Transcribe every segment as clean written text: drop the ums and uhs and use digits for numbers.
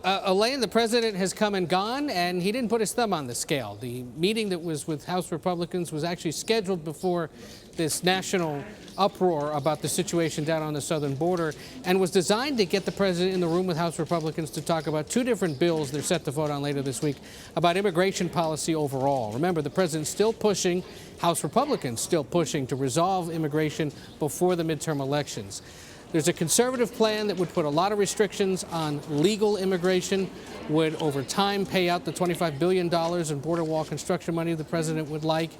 Elaine, the president has come and gone, and he didn't put his thumb on the scale. The meeting that was with House Republicans was actually scheduled before this national uproar about the situation down on the southern border, and was designed to get the president in the room with House Republicans to talk about two different bills they're set to vote on later this week about immigration policy overall. Remember, the president's still pushing, House Republicans still pushing to resolve immigration before the midterm elections. There's a conservative plan that would put a lot of restrictions on legal immigration, would over time pay out the $25 billion in border wall construction money the president would like,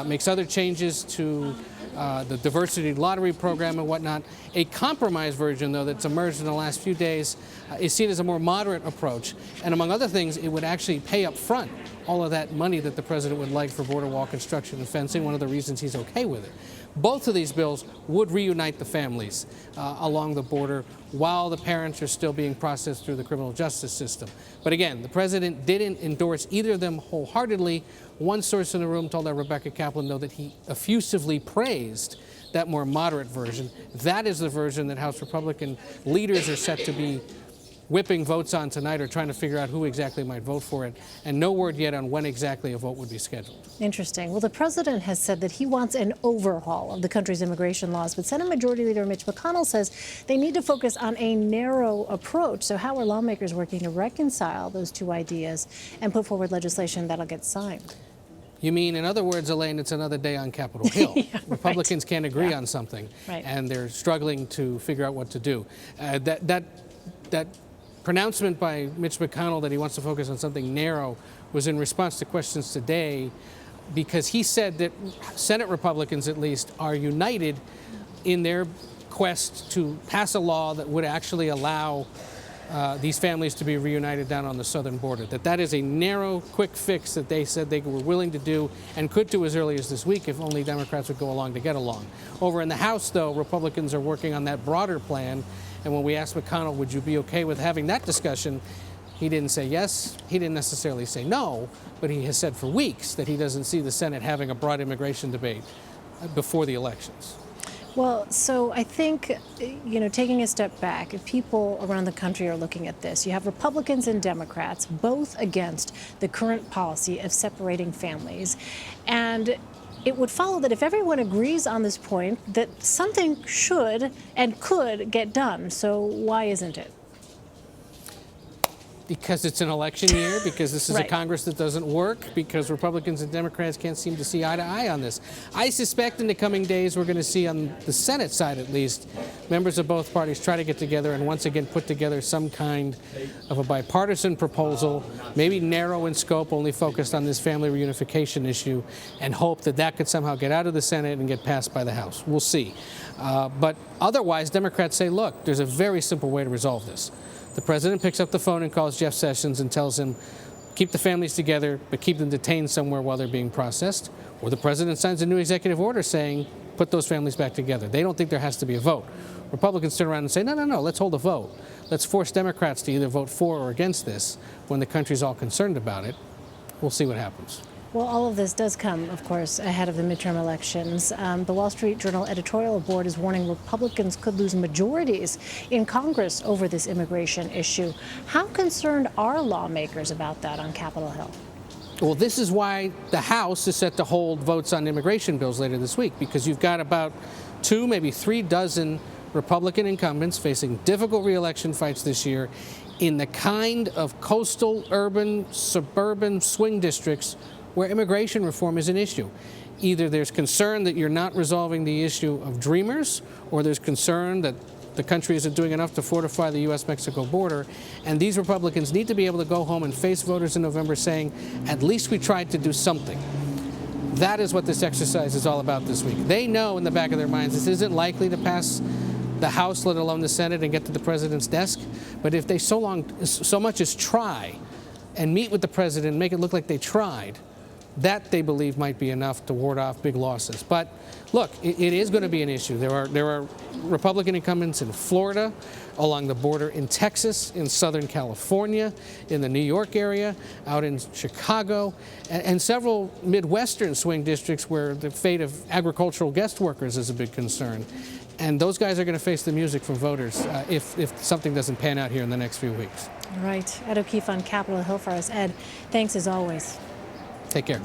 makes other changes to the diversity lottery program and whatnot. A compromise version, though, that's emerged in the last few days is seen as a more moderate approach. And among other things, it would actually pay up front all of that money that the president would like for border wall construction and fencing, one of the reasons he's okay with it. Both of these bills would reunite the families along the border while the parents are still being processed through the criminal justice system. But again, the president didn't endorse either of them wholeheartedly. One source in the room told our Rebecca Kaplan, though, that he effusively praised that more moderate version. That is the version that House Republican leaders are set to be whipping votes on tonight, or trying to figure out who exactly might vote for it, and no word yet on when exactly a vote would be scheduled. Interesting. Well, the president has said that he wants an overhaul of the country's immigration laws, but Senate Majority Leader Mitch McConnell says they need to focus on a narrow approach. So how are lawmakers working to reconcile those two ideas and put forward legislation that'll get signed? You mean, in other words, Elaine, it's another day on Capitol Hill. Yeah, Republicans right. can't agree on something, and they're struggling to figure out what to do. That pronouncement by Mitch McConnell that he wants to focus on something narrow was in response to questions today, because he said that Senate Republicans, at least, are united in their quest to pass a law that would actually allow these families to be reunited down on the southern border. That is a narrow, quick fix that they said they were willing to do and could do as early as this week if only Democrats would go along to get along. Over in the House, though, Republicans are working on that broader plan. And when we asked McConnell, would you be okay with having that discussion, he didn't say yes. He didn't necessarily say no, but he has said for weeks that he doesn't see the Senate having a broad immigration debate before the elections. Well, so I think, taking a step back, if people around the country are looking at this, you have Republicans and Democrats both against the current policy of separating families. And it would follow that if everyone agrees on this point, that something should and could get done. So why isn't it? Because it's an election year, because this is a Congress that doesn't work, because Republicans and Democrats can't seem to see eye to eye on this. I suspect in the coming days we're going to see, on the Senate side at least, members of both parties try to get together and once again put together some kind of a bipartisan proposal, maybe narrow in scope, only focused on this family reunification issue, and hope that that could somehow get out of the Senate and get passed by the House. We'll see. But otherwise, Democrats say, look, there's a very simple way to resolve this. The president picks up the phone and calls Jeff Sessions and tells him, keep the families together, but keep them detained somewhere while they're being processed. Or the president signs a new executive order saying, put those families back together. They don't think there has to be a vote. Republicans turn around and say, no, let's hold a vote. Let's force Democrats to either vote for or against this when the country's all concerned about it. We'll see what happens. Well, all of this does come, of course, ahead of the midterm elections. The Wall Street Journal editorial board is warning Republicans could lose majorities in Congress over this immigration issue. How concerned are lawmakers about that on Capitol Hill? Well, this is why the House is set to hold votes on immigration bills later this week, because you've got about 2, maybe 3 dozen Republican incumbents facing difficult re-election fights this year in the kind of coastal, urban, suburban swing districts where immigration reform is an issue. Either there's concern that you're not resolving the issue of dreamers, or there's concern that the country isn't doing enough to fortify the U.S.-Mexico border. And these Republicans need to be able to go home and face voters in November saying, at least we tried to do something. That is what this exercise is all about this week. They know in the back of their minds this isn't likely to pass the House, let alone the Senate, and get to the president's desk. But if they so much as try and meet with the president and make it look like they tried, That, they believe, might be enough to ward off big losses. But look, it is going to be an issue. There are Republican incumbents in Florida, along the border in Texas, in Southern California, in the New York area, out in Chicago, and several Midwestern swing districts where the fate of agricultural guest workers is a big concern. And those guys are going to face the music from voters if something doesn't pan out here in the next few weeks. All right. Ed O'Keefe on Capitol Hill for us. Ed, thanks as always. Take care.